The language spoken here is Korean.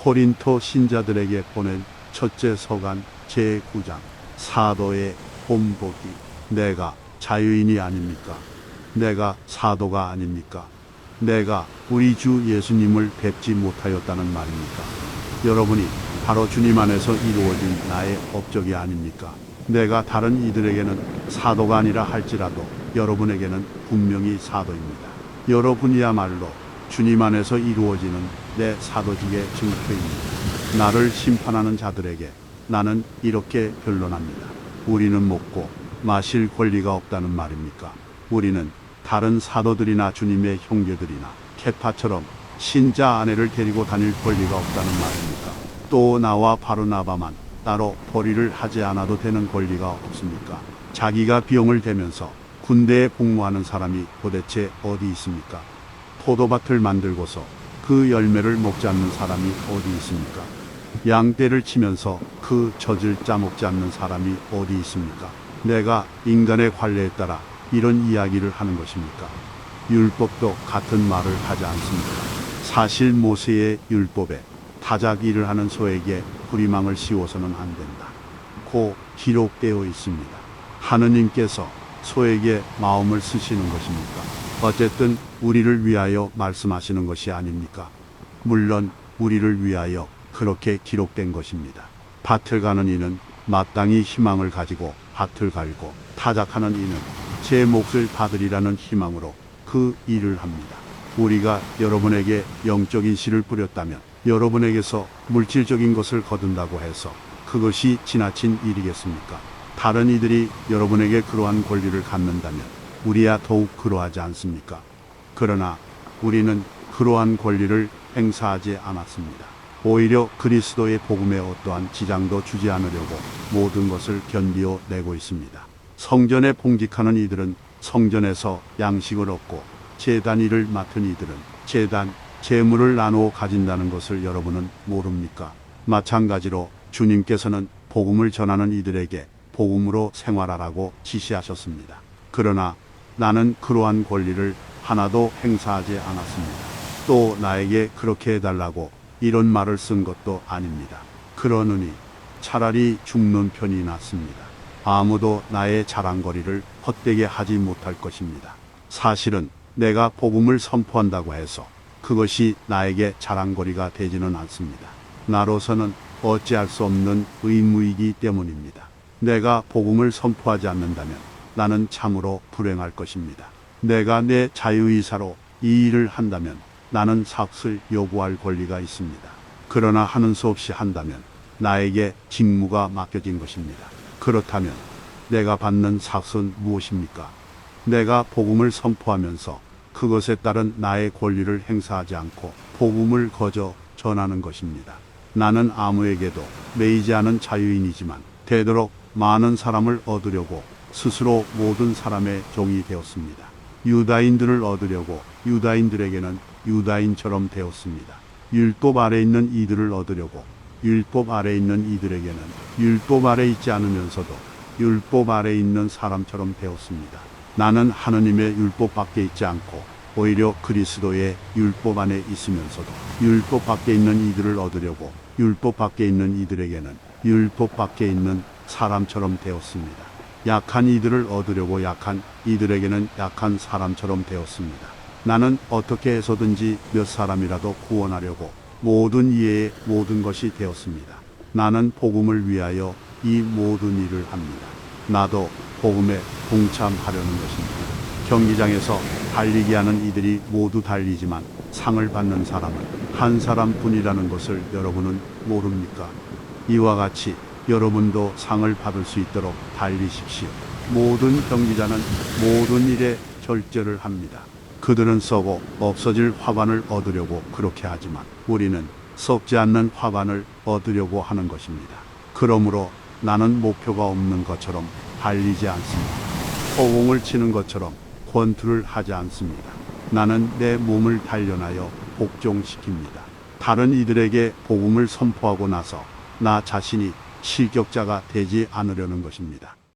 코린토 신자들에게 보낸 첫째 서간 제9장. 사도의 본보기. 내가 자유인이 아닙니까? 내가 사도가 아닙니까? 내가 우리 주 예수님을 뵙지 못하였다는 말입니까? 여러분이 바로 주님 안에서 이루어진 나의 업적이 아닙니까? 내가 다른 이들에게는 사도가 아니라 할지라도 여러분에게는 분명히 사도입니다. 여러분이야말로 주님 안에서 이루어지는 내 사도직의 증표입니다. 나를 심판하는 자들에게 나는 이렇게 변론합니다. 우리는 먹고 마실 권리가 없다는 말입니까? 우리는 다른 사도들이나 주님의 형제들이나 케파처럼 신자 아내를 데리고 다닐 권리가 없다는 말입니까? 또 나와 바르나바만 따로 벌이를 하지 않아도 되는 권리가 없습니까? 자기가 비용을 대면서 군대에 복무하는 사람이 도대체 어디 있습니까? 포도밭을 만들고서 그 열매를 먹지 않는 사람이 어디 있습니까? 양떼를 치면서 그 젖을 짜먹지 않는 사람이 어디 있습니까? 내가 인간의 관례에 따라 이런 이야기를 하는 것입니까? 율법도 같은 말을 하지 않습니까? 사실 모세의 율법에 타작 일을 하는 소에게 부리망을 씌워서는 안 된다 고 기록되어 있습니다. 하느님께서 소에게 마음을 쓰시는 것입니까? 어쨌든 우리를 위하여 말씀하시는 것이 아닙니까? 물론 우리를 위하여 그렇게 기록된 것입니다. 밭을 가는 이는 마땅히 희망을 가지고 밭을 갈고, 타작하는 이는 제 몫을 받으리라는 희망으로 그 일을 합니다. 우리가 여러분에게 영적인 씨를 뿌렸다면 여러분에게서 물질적인 것을 거둔다고 해서 그것이 지나친 일이겠습니까? 다른 이들이 여러분에게 그러한 권리를 갖는다면 우리야 더욱 그러하지 않습니까? 그러나 우리는 그러한 권리를 행사하지 않았습니다. 오히려 그리스도의 복음에 어떠한 지장도 주지 않으려고 모든 것을 견디어 내고 있습니다. 성전에 봉직하는 이들은 성전에서 양식을 얻고, 제단 일을 맡은 이들은 제단, 재물을 나누어 가진다는 것을 여러분은 모릅니까? 마찬가지로 주님께서는 복음을 전하는 이들에게 복음으로 생활하라고 지시하셨습니다. 그러나 나는 그러한 권리를 하나도 행사하지 않았습니다. 또 나에게 그렇게 해달라고 이런 말을 쓴 것도 아닙니다. 그러느니 차라리 죽는 편이 낫습니다. 아무도 나의 자랑거리를 헛되게 하지 못할 것입니다. 사실은 내가 복음을 선포한다고 해서 그것이 나에게 자랑거리가 되지는 않습니다. 나로서는 어찌할 수 없는 의무이기 때문입니다. 내가 복음을 선포하지 않는다면 나는 참으로 불행할 것입니다. 내가 내 자유의사로 이 일을 한다면 나는 삭을 요구할 권리가 있습니다. 그러나 하는 수 없이 한다면 나에게 직무가 맡겨진 것입니다. 그렇다면 내가 받는 삭은 무엇입니까? 내가 복음을 선포하면서 그것에 따른 나의 권리를 행사하지 않고 복음을 거저 전하는 것입니다. 나는 아무에게도 매이지 않은 자유인이지만 되도록 많은 사람을 얻으려고 스스로 모든 사람의 종이 되었습니다. 유다인들을 얻으려고 유다인들에게는 유다인처럼 되었습니다. 율법 아래 있는 이들을 얻으려고 율법 아래 있는 이들에게는 율법 아래 있지 않으면서도 율법 아래 있는 사람처럼 되었습니다. 나는 하느님의 율법 밖에 있지 않고 오히려 그리스도의 율법 안에 있으면서도 율법 밖에 있는 이들을 얻으려고 율법 밖에 있는 이들에게는 율법 밖에 있는 사람처럼 되었습니다. 약한 이들을 얻으려고 약한 이들에게는 약한 사람처럼 되었습니다. 나는 어떻게 해서든지 몇 사람이라도 구원하려고 모든 이의 모든 것이 되었습니다. 나는 복음을 위하여 이 모든 일을 합니다. 나도 복음에 동참하려는 것입니다. 경기장에서 달리기 하는 이들이 모두 달리지만 상을 받는 사람은 한 사람뿐이라는 것을 여러분은 모릅니까? 이와 같이 여러분도 상을 받을 수 있도록 달리십시오. 모든 경기자는 모든 일에 절제를 합니다. 그들은 썩어 없어질 화관을 얻으려고 그렇게 하지만 우리는 썩지 않는 화관을 얻으려고 하는 것입니다. 그러므로 나는 목표가 없는 것처럼 달리지 않습니다. 허공을 치는 것처럼 권투를 하지 않습니다. 나는 내 몸을 단련하여 복종시킵니다. 다른 이들에게 복음을 선포하고 나서 나 자신이 실격자가 되지 않으려는 것입니다.